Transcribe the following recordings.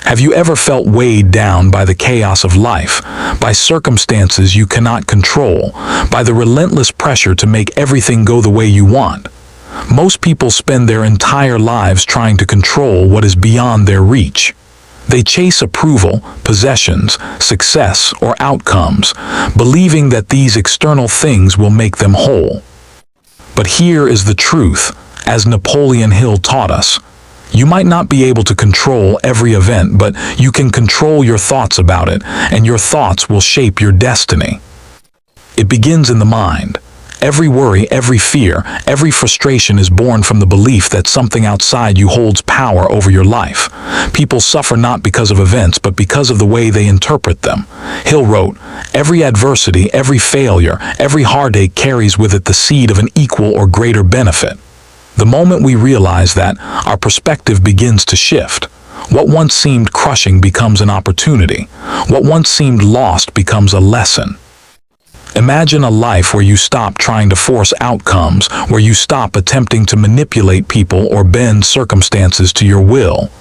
Have you ever felt weighed down by the chaos of life, by circumstances you cannot control, by the relentless pressure to make everything go the way you want? Most people spend their entire lives trying to control what is beyond their reach. They chase approval, possessions, success, or outcomes, believing that these external things will make them whole. But here is the truth, as Napoleon Hill taught us. You might not be able to control every event, but you can control your thoughts about it, and your thoughts will shape your destiny. It begins in the mind. Every worry, every fear, every frustration is born from the belief that something outside you holds power over your life. People suffer not because of events, but because of the way they interpret them. Hill wrote, "Every adversity, every failure, every heartache carries with it the seed of an equal or greater benefit." The moment we realize that, our perspective begins to shift. What once seemed crushing becomes an opportunity. What once seemed lost becomes a lesson. Imagine a life where you stop trying to force outcomes, where you stop attempting to manipulate people or bend circumstances to your will.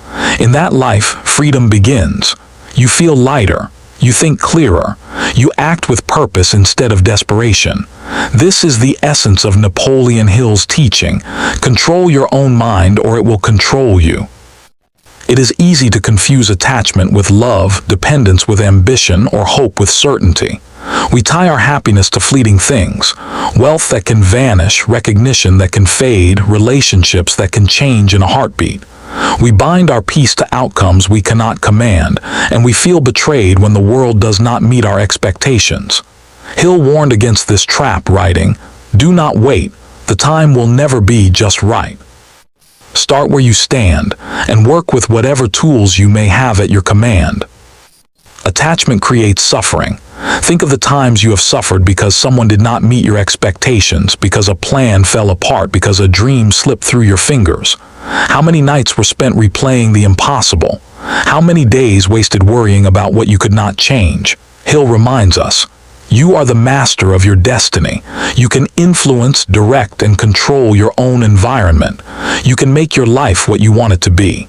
In that life, freedom begins. You feel lighter. You think clearer. You act with purpose instead of desperation. This is the essence of Napoleon Hill's teaching. Control your own mind or it will control you. It is easy to confuse attachment with love, dependence with ambition, or hope with certainty. We tie our happiness to fleeting things, wealth that can vanish, recognition that can fade, relationships that can change in a heartbeat. We bind our peace to outcomes we cannot command, and we feel betrayed when the world does not meet our expectations. Hill warned against this trap, writing, "Do not wait. The time will never be just right." Start where you stand, and work with whatever tools you may have at your command. Attachment creates suffering. Think of the times you have suffered because someone did not meet your expectations, because a plan fell apart, because a dream slipped through your fingers. How many nights were spent replaying the impossible? How many days wasted worrying about what you could not change? Hill reminds us, you are the master of your destiny. You can influence, direct, and control your own environment. You can make your life what you want it to be.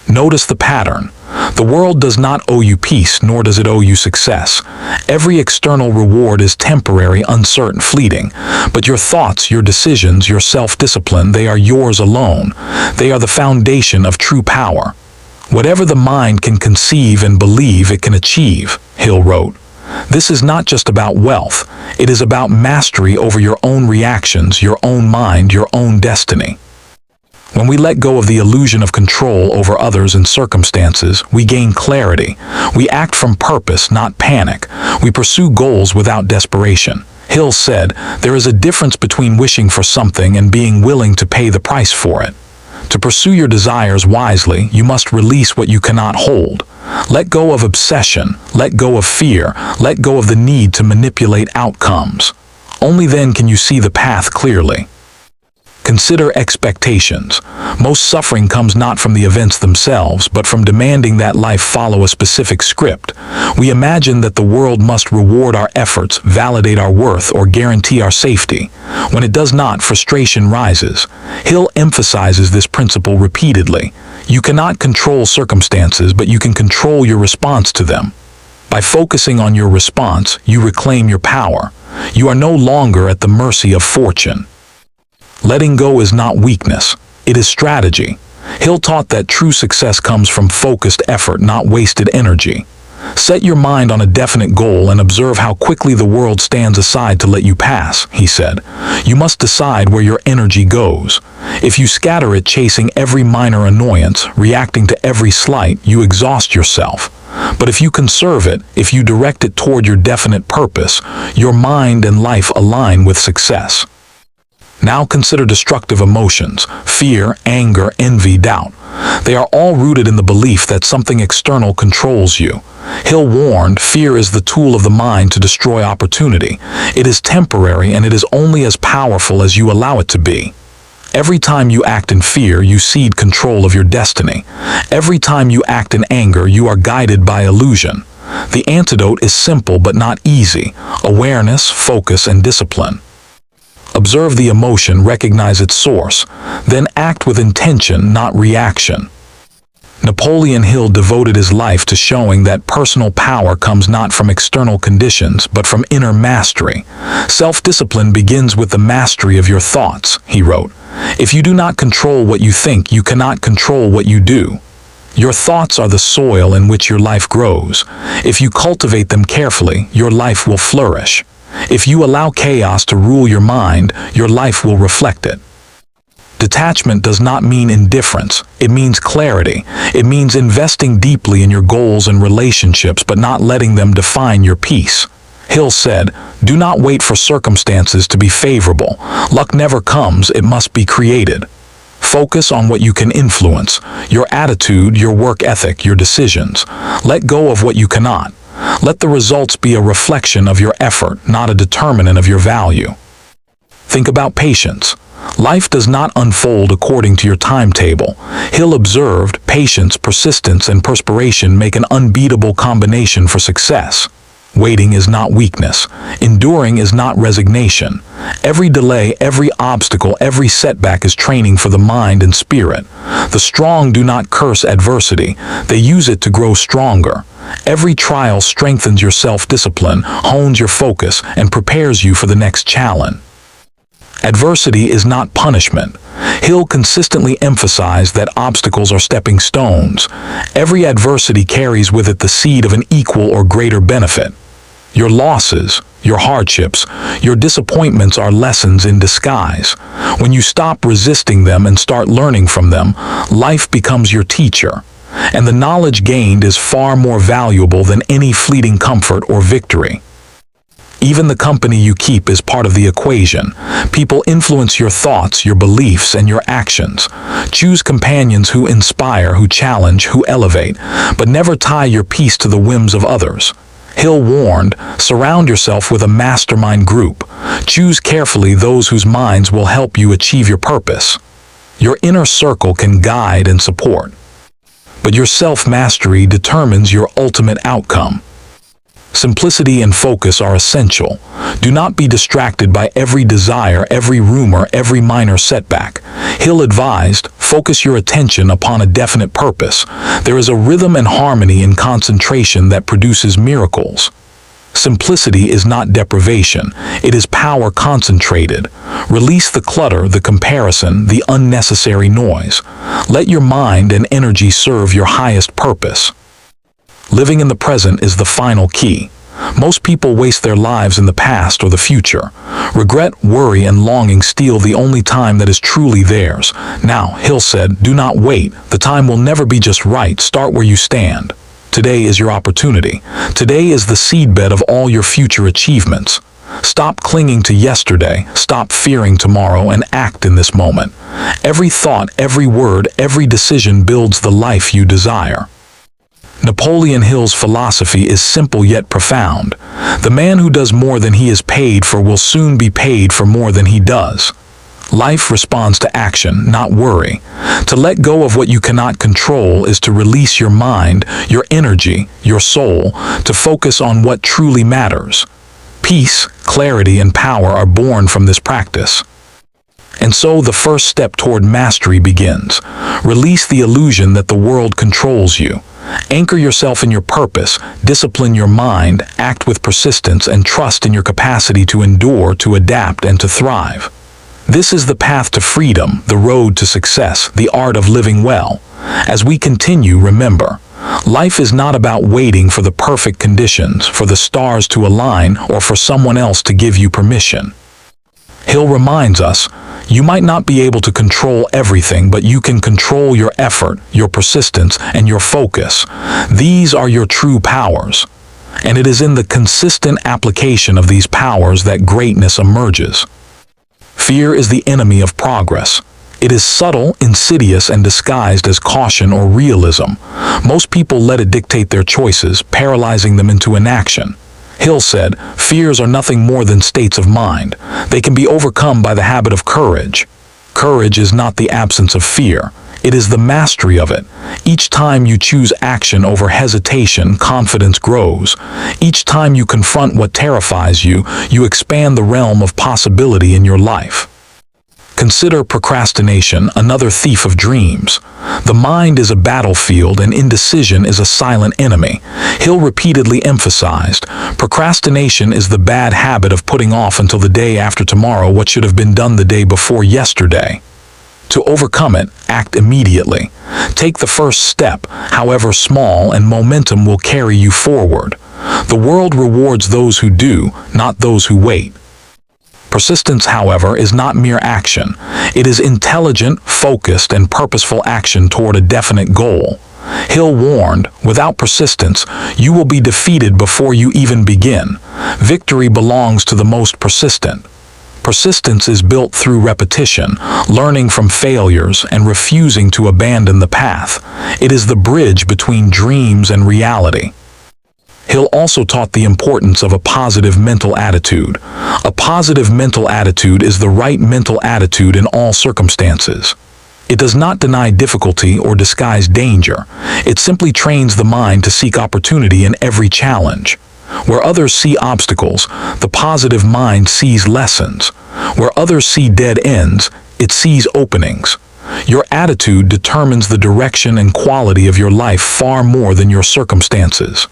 Notice the pattern. The world does not owe you peace, nor does it owe you success. Every external reward is temporary, uncertain, fleeting. But your thoughts, your decisions, your self-discipline, they are yours alone. They are the foundation of true power. Whatever the mind can conceive and believe, it can achieve, Hill wrote. This is not just about wealth. It is about mastery over your own reactions, your own mind, your own destiny. When we let go of the illusion of control over others and circumstances, we gain clarity. We act from purpose, not panic. We pursue goals without desperation. Hill said, "There is a difference between wishing for something and being willing to pay the price for it." To pursue your desires wisely, you must release what you cannot hold. Let go of obsession, let go of fear, let go of the need to manipulate outcomes. Only then can you see the path clearly. Consider expectations. Most suffering comes not from the events themselves, but from demanding that life follow a specific script. We imagine that the world must reward our efforts, validate our worth, or guarantee our safety. When it does not, frustration rises. Hill emphasizes this principle repeatedly. You cannot control circumstances, but you can control your response to them. By focusing on your response, you reclaim your power. You are no longer at the mercy of fortune. Letting go is not weakness, it is strategy. Hill taught that true success comes from focused effort, not wasted energy. Set your mind on a definite goal and observe how quickly the world stands aside to let you pass, he said. You must decide where your energy goes. If you scatter it chasing every minor annoyance, reacting to every slight, you exhaust yourself. But if you conserve it, if you direct it toward your definite purpose, your mind and life align with success. Now consider destructive emotions, fear, anger, envy, doubt. They are all rooted in the belief that something external controls you. Hill warned, fear is the tool of the mind to destroy opportunity. It is temporary and it is only as powerful as you allow it to be. Every time you act in fear, you cede control of your destiny. Every time you act in anger, you are guided by illusion. The antidote is simple but not easy: awareness, focus, and discipline. Observe the emotion, recognize its source, then act with intention, not reaction. Napoleon Hill devoted his life to showing that personal power comes not from external conditions, but from inner mastery. Self-discipline begins with the mastery of your thoughts, he wrote. If you do not control what you think, you cannot control what you do. Your thoughts are the soil in which your life grows. If you cultivate them carefully, your life will flourish. If you allow chaos to rule your mind, your life will reflect it. Detachment does not mean indifference. It means clarity. It means investing deeply in your goals and relationships, but not letting them define your peace. Hill said, "Do not wait for circumstances to be favorable. Luck never comes, it must be created." Focus on what you can influence, your attitude, your work ethic, your decisions. Let go of what you cannot. Let the results be a reflection of your effort, not a determinant of your value. Think about patience. Life does not unfold according to your timetable. Hill observed, patience, persistence, and perspiration make an unbeatable combination for success. Waiting is not weakness. Enduring is not resignation. Every delay, every obstacle, every setback is training for the mind and spirit. The strong do not curse adversity. They use it to grow stronger. Every trial strengthens your self-discipline, hones your focus, and prepares you for the next challenge. Adversity is not punishment. Hill consistently emphasized that obstacles are stepping stones. Every adversity carries with it the seed of an equal or greater benefit. Your losses, your hardships, your disappointments are lessons in disguise. When you stop resisting them and start learning from them, life becomes your teacher. And the knowledge gained is far more valuable than any fleeting comfort or victory. Even the company you keep is part of the equation. People influence your thoughts, your beliefs, and your actions. Choose companions who inspire, who challenge, who elevate, but never tie your peace to the whims of others. Hill warned, surround yourself with a mastermind group. Choose carefully those whose minds will help you achieve your purpose. Your inner circle can guide and support, but your self-mastery determines your ultimate outcome. Simplicity and focus are essential. Do not be distracted by every desire, every rumor, every minor setback. Hill advised, focus your attention upon a definite purpose. There is a rhythm and harmony in concentration that produces miracles. Simplicity is not deprivation. It is power concentrated. Release the clutter, the comparison, the unnecessary noise. Let your mind and energy serve your highest purpose. Living in the present is the final key. Most people waste their lives in the past or the future. Regret, worry, and longing steal the only time that is truly theirs. Now, Hill said, do not wait. The time will never be just right. Start where you stand. Today is your opportunity. Today is the seedbed of all your future achievements. Stop clinging to yesterday. Stop fearing tomorrow and act in this moment. Every thought, every word, every decision builds the life you desire. Napoleon Hill's philosophy is simple yet profound. The man who does more than he is paid for will soon be paid for more than he does. Life responds to action, not worry. To let go of what you cannot control is to release your mind, your energy, your soul, to focus on what truly matters. Peace, clarity, and power are born from this practice. And so the first step toward mastery begins. Release the illusion that the world controls you. Anchor yourself in your purpose, discipline your mind, act with persistence, and trust in your capacity to endure, to adapt, and to thrive. This is the path to freedom, the road to success, the art of living well. As we continue, remember, life is not about waiting for the perfect conditions, for the stars to align, or for someone else to give you permission. Hill reminds us, you might not be able to control everything, but you can control your effort, your persistence, and your focus. These are your true powers. And it is in the consistent application of these powers that greatness emerges. Fear is the enemy of progress. It is subtle, insidious, and disguised as caution or realism. Most people let it dictate their choices, paralyzing them into inaction. Hill said, fears are nothing more than states of mind. They can be overcome by the habit of courage. Courage is not the absence of fear. It is the mastery of it. Each time you choose action over hesitation, confidence grows. Each time you confront what terrifies you, you expand the realm of possibility in your life. Consider procrastination, another thief of dreams. The mind is a battlefield and indecision is a silent enemy. Hill repeatedly emphasized, procrastination is the bad habit of putting off until the day after tomorrow what should have been done the day before yesterday. To overcome it, act immediately. Take the first step, however small, and momentum will carry you forward. The world rewards those who do, not those who wait. Persistence, however, is not mere action. It is intelligent, focused, and purposeful action toward a definite goal. Hill warned, without persistence, you will be defeated before you even begin. Victory belongs to the most persistent. Persistence is built through repetition, learning from failures, and refusing to abandon the path. It is the bridge between dreams and reality. Hill also taught the importance of a positive mental attitude. A positive mental attitude is the right mental attitude in all circumstances. It does not deny difficulty or disguise danger. It simply trains the mind to seek opportunity in every challenge. Where others see obstacles, the positive mind sees lessons. Where others see dead ends, it sees openings. Your attitude determines the direction and quality of your life far more than your circumstances.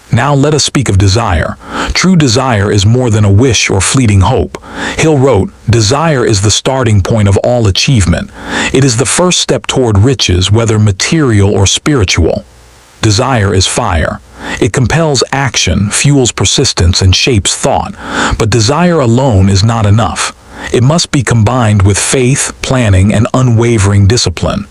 Now let us speak of desire. True desire is more than a wish or fleeting hope. Hill wrote, desire is the starting point of all achievement. It is the first step toward riches, whether material or spiritual. Desire is fire. It compels action, fuels persistence, and shapes thought. But desire alone is not enough. It must be combined with faith, planning, and unwavering discipline.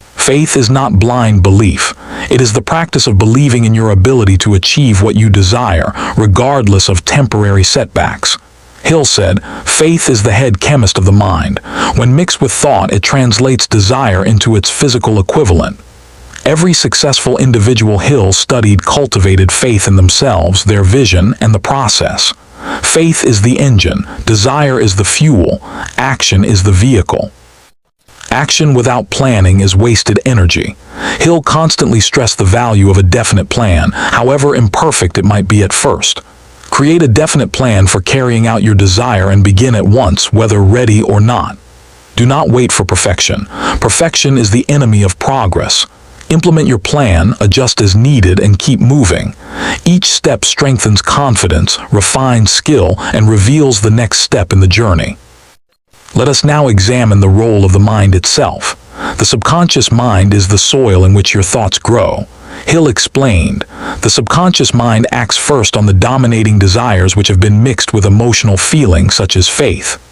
Faith is not blind belief. It is the practice of believing in your ability to achieve what you desire, regardless of temporary setbacks. Hill said, faith is the head chemist of the mind. When mixed with thought, it translates desire into its physical equivalent. Every successful individual Hill studied cultivated faith in themselves, their vision, and the process. Faith is the engine, desire is the fuel, action is the vehicle. Action without planning is wasted energy. Hill constantly stressed the value of a definite plan, however imperfect it might be at first. Create a definite plan for carrying out your desire and begin at once, whether ready or not. Do not wait for perfection. Perfection is the enemy of progress. Implement your plan, adjust as needed, and keep moving. Each step strengthens confidence, refines skill, and reveals the next step in the journey. Let us now examine the role of the mind itself. The subconscious mind is the soil in which your thoughts grow. Hill explained, the subconscious mind acts first on the dominating desires which have been mixed with emotional feelings such as faith.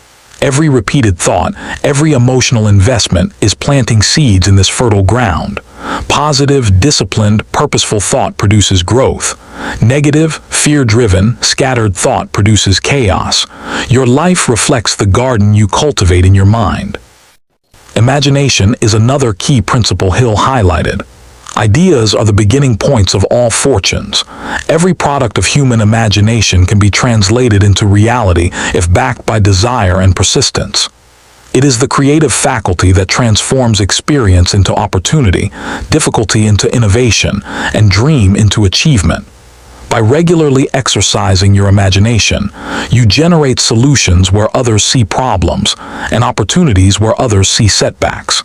Every repeated thought, every emotional investment is planting seeds in this fertile ground. Positive, disciplined, purposeful thought produces growth. Negative, fear-driven, scattered thought produces chaos. Your life reflects the garden you cultivate in your mind. Imagination is another key principle Hill highlighted. Ideas are the beginning points of all fortunes. Every product of human imagination can be translated into reality if backed by desire and persistence. It is the creative faculty that transforms experience into opportunity, difficulty into innovation, and dream into achievement. By regularly exercising your imagination, you generate solutions where others see problems and opportunities where others see setbacks.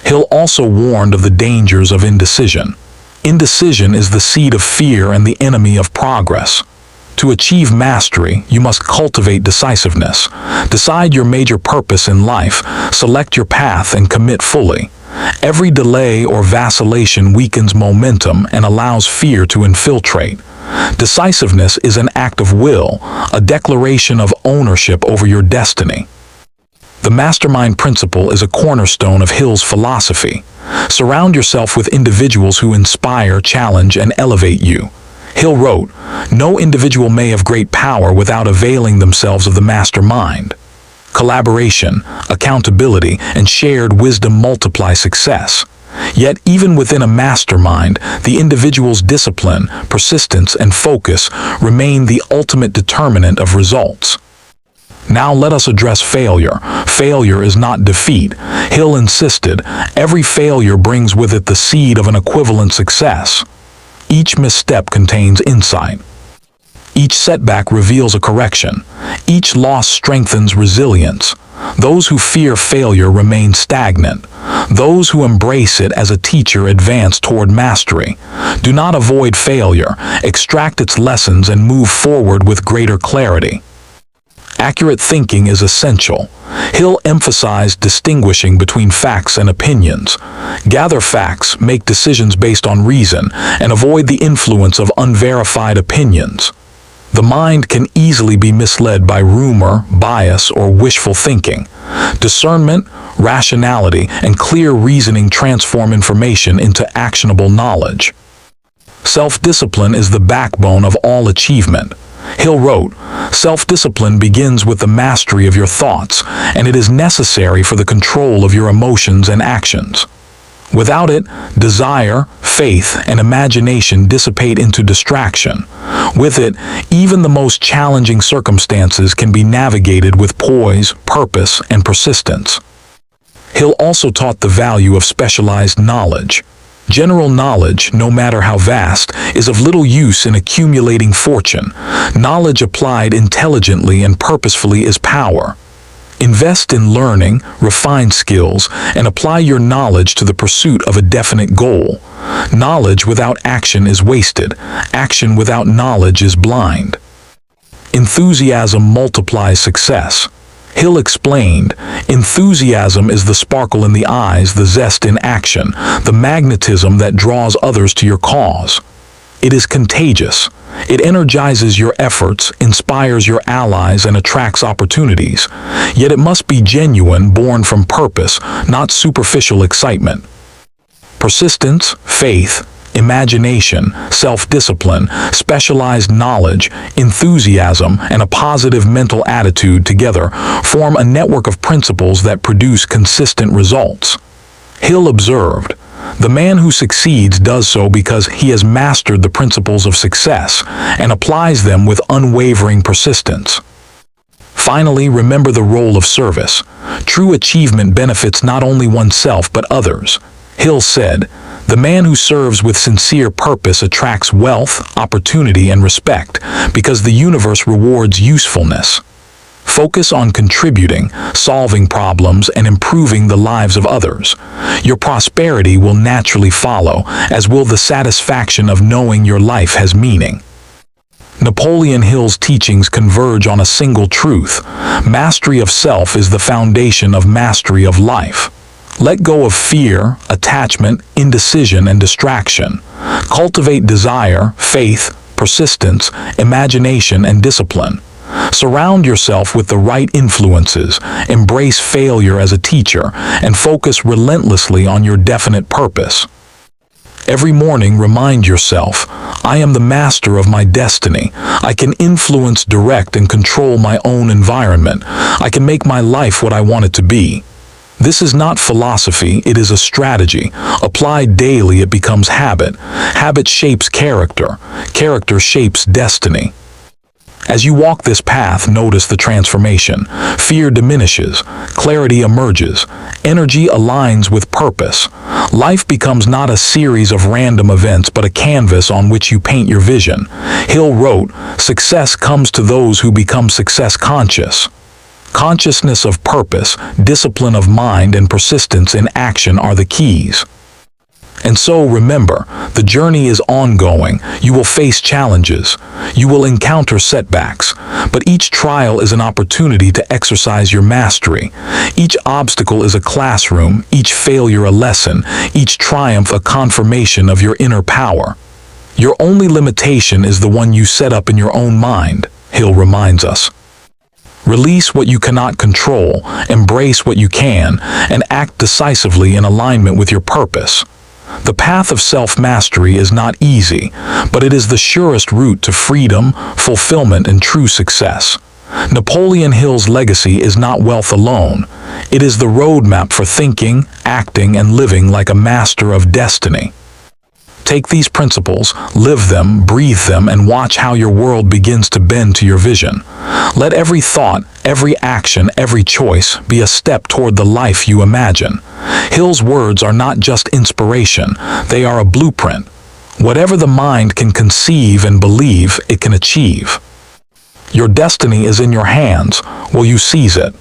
Hill also warned of the dangers of indecision. Indecision is the seed of fear and the enemy of progress. To achieve mastery, you must cultivate decisiveness. Decide your major purpose in life, select your path, and commit fully. Every delay or vacillation weakens momentum and allows fear to infiltrate. Decisiveness is an act of will, a declaration of ownership over your destiny. The mastermind principle is a cornerstone of Hill's philosophy. Surround yourself with individuals who inspire, challenge, and elevate you. Hill wrote, no individual may have great power without availing themselves of the mastermind. Collaboration, accountability, and shared wisdom multiply success. Yet even within a mastermind, the individual's discipline, persistence, and focus remain the ultimate determinant of results. Now let us address failure. Failure is not defeat. Hill insisted, every failure brings with it the seed of an equivalent success. Each misstep contains insight. Each setback reveals a correction. Each loss strengthens resilience. Those who fear failure remain stagnant. Those who embrace it as a teacher advance toward mastery. Do not avoid failure. Extract its lessons and move forward with greater clarity. Accurate thinking is essential. Hill emphasized distinguishing between facts and opinions. Gather facts, make decisions based on reason, and avoid the influence of unverified opinions. The mind can easily be misled by rumor, bias, or wishful thinking. Discernment, rationality, and clear reasoning transform information into actionable knowledge. Self-discipline is the backbone of all achievement. Hill wrote, "Self-discipline begins with the mastery of your thoughts, and it is necessary for the control of your emotions and actions. Without it, desire, faith, and imagination dissipate into distraction. With it, even the most challenging circumstances can be navigated with poise, purpose, and persistence." Hill also taught the value of specialized knowledge. General knowledge, no matter how vast, is of little use in accumulating fortune. Knowledge applied intelligently and purposefully is power. Invest in learning, refine skills, and apply your knowledge to the pursuit of a definite goal. Knowledge without action is wasted. Action without knowledge is blind. Enthusiasm multiplies success. Hill explained, "Enthusiasm is the sparkle in the eyes, the zest in action, the magnetism that draws others to your cause. It is contagious. It energizes your efforts, inspires your allies, and attracts opportunities. Yet it must be genuine, born from purpose, not superficial excitement." Persistence, faith, imagination, self-discipline, specialized knowledge, enthusiasm, and a positive mental attitude together form a network of principles that produce consistent results. Hill observed, "The man who succeeds does so because he has mastered the principles of success and applies them with unwavering persistence." Finally, remember the role of service. True achievement benefits not only oneself but others. Hill said, "The man who serves with sincere purpose attracts wealth, opportunity, and respect, because the universe rewards usefulness. Focus on contributing, solving problems, and improving the lives of others. Your prosperity will naturally follow, as will the satisfaction of knowing your life has meaning." Napoleon Hill's teachings converge on a single truth: mastery of self is the foundation of mastery of life. Let go of fear, attachment, indecision, and distraction. Cultivate desire, faith, persistence, imagination, and discipline. Surround yourself with the right influences, embrace failure as a teacher, and focus relentlessly on your definite purpose. Every morning, remind yourself, "I am the master of my destiny. I can influence, direct, and control my own environment. I can make my life what I want it to be." This is not philosophy, it is a strategy. Applied daily, it becomes habit. Habit shapes character. Character shapes destiny. As you walk this path, notice the transformation. Fear diminishes. Clarity emerges. Energy aligns with purpose. Life becomes not a series of random events, but a canvas on which you paint your vision. Hill wrote, "Success comes to those who become success conscious." Consciousness of purpose, discipline of mind, and persistence in action are the keys. And so remember, the journey is ongoing. You will face challenges. You will encounter setbacks. But each trial is an opportunity to exercise your mastery. Each obstacle is a classroom, each failure a lesson, each triumph a confirmation of your inner power. Your only limitation is the one you set up in your own mind, Hill reminds us. Release what you cannot control, embrace what you can, and act decisively in alignment with your purpose. The path of self-mastery is not easy, but it is the surest route to freedom, fulfillment, and true success. Napoleon Hill's legacy is not wealth alone. It is the roadmap for thinking, acting, and living like a master of destiny. Take these principles, live them, breathe them, and watch how your world begins to bend to your vision. Let every thought, every action, every choice be a step toward the life you imagine. Hill's words are not just inspiration, they are a blueprint. Whatever the mind can conceive and believe, it can achieve. Your destiny is in your hands. Will you seize it?